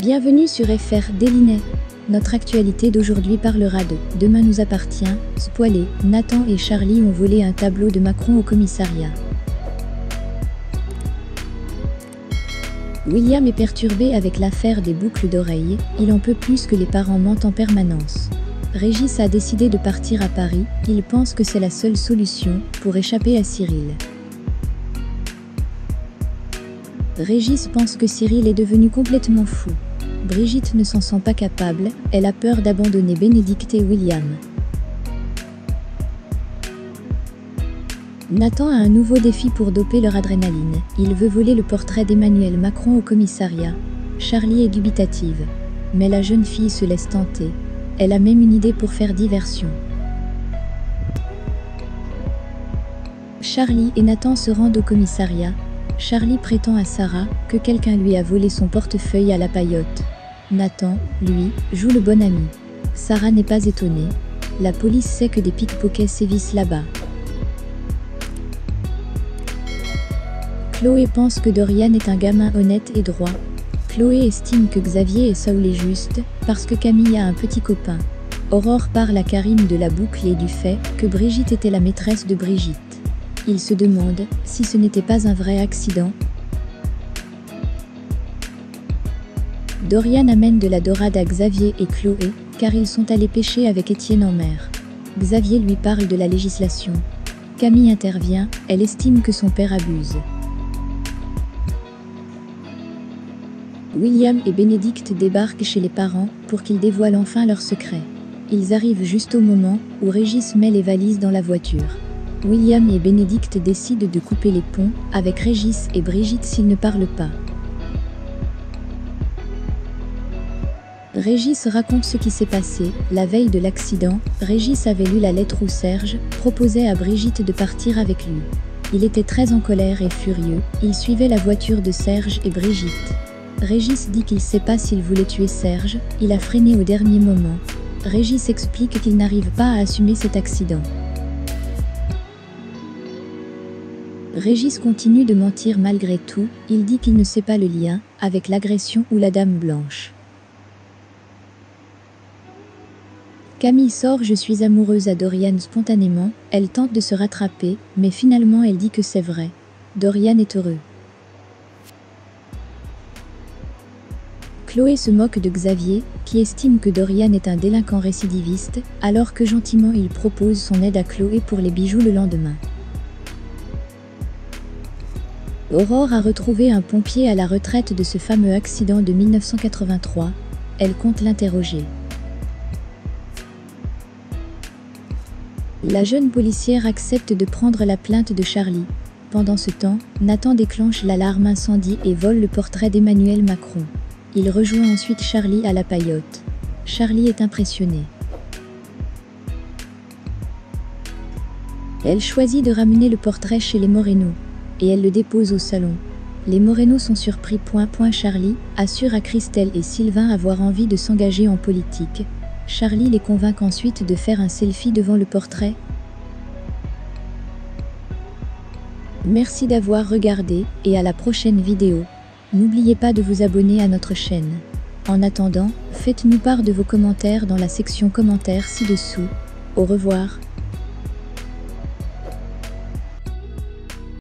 Bienvenue sur FR Délinet. Notre actualité d'aujourd'hui parlera de « Demain nous appartient », spoilé, Nathan et Charlie ont volé un tableau de Macron au commissariat. William est perturbé avec l'affaire des boucles d'oreilles, il en peut plus que les parents mentent en permanence. Régis a décidé de partir à Paris, il pense que c'est la seule solution pour échapper à Cyril. Régis pense que Cyril est devenu complètement fou. Brigitte ne s'en sent pas capable, elle a peur d'abandonner Bénédicte et William. Nathan a un nouveau défi pour doper leur adrénaline, il veut voler le portrait d'Emmanuel Macron au commissariat. Charlie est dubitative. Mais la jeune fille se laisse tenter. Elle a même une idée pour faire diversion. Charlie et Nathan se rendent au commissariat. Charlie prétend à Sarah que quelqu'un lui a volé son portefeuille à la paillote. Nathan, lui, joue le bon ami. Sarah n'est pas étonnée. La police sait que des pickpockets sévissent là-bas. Chloé pense que Dorian est un gamin honnête et droit. Chloé estime que Xavier et Saul est juste, parce que Camille a un petit copain. Aurore parle à Karim de la boucle et du fait que Brigitte était la maîtresse de Brigitte. Il se demande si ce n'était pas un vrai accident. Dorian amène de la dorade à Xavier et Chloé, car ils sont allés pêcher avec Étienne en mer. Xavier lui parle de la législation. Camille intervient, elle estime que son père abuse. William et Bénédicte débarquent chez les parents pour qu'ils dévoilent enfin leur secret. Ils arrivent juste au moment où Régis met les valises dans la voiture. William et Bénédicte décident de couper les ponts avec Régis et Brigitte s'ils ne parlent pas. Régis raconte ce qui s'est passé. La veille de l'accident, Régis avait lu la lettre où Serge proposait à Brigitte de partir avec lui. Il était très en colère et furieux, il suivait la voiture de Serge et Brigitte. Régis dit qu'il ne sait pas s'il voulait tuer Serge, il a freiné au dernier moment. Régis explique qu'il n'arrive pas à assumer cet accident. Régis continue de mentir malgré tout, il dit qu'il ne sait pas le lien avec l'agression ou la dame blanche. Camille sort « Je suis amoureuse » à Dorian spontanément, elle tente de se rattraper, mais finalement elle dit que c'est vrai. Dorian est heureux. Chloé se moque de Xavier, qui estime que Dorian est un délinquant récidiviste, alors que gentiment il propose son aide à Chloé pour les bijoux le lendemain. Aurore a retrouvé un pompier à la retraite de ce fameux accident de 1983. Elle compte l'interroger. La jeune policière accepte de prendre la plainte de Charlie. Pendant ce temps, Nathan déclenche l'alarme incendie et vole le portrait d'Emmanuel Macron. Il rejoint ensuite Charlie à la paillote. Charlie est impressionné. Elle choisit de ramener le portrait chez les Moreno. Et elle le dépose au salon. Les Moreno sont surpris. Charlie assure à Christelle et Sylvain avoir envie de s'engager en politique. Charlie les convainc ensuite de faire un selfie devant le portrait. Merci d'avoir regardé et à la prochaine vidéo. N'oubliez pas de vous abonner à notre chaîne. En attendant, faites-nous part de vos commentaires dans la section commentaires ci-dessous. Au revoir.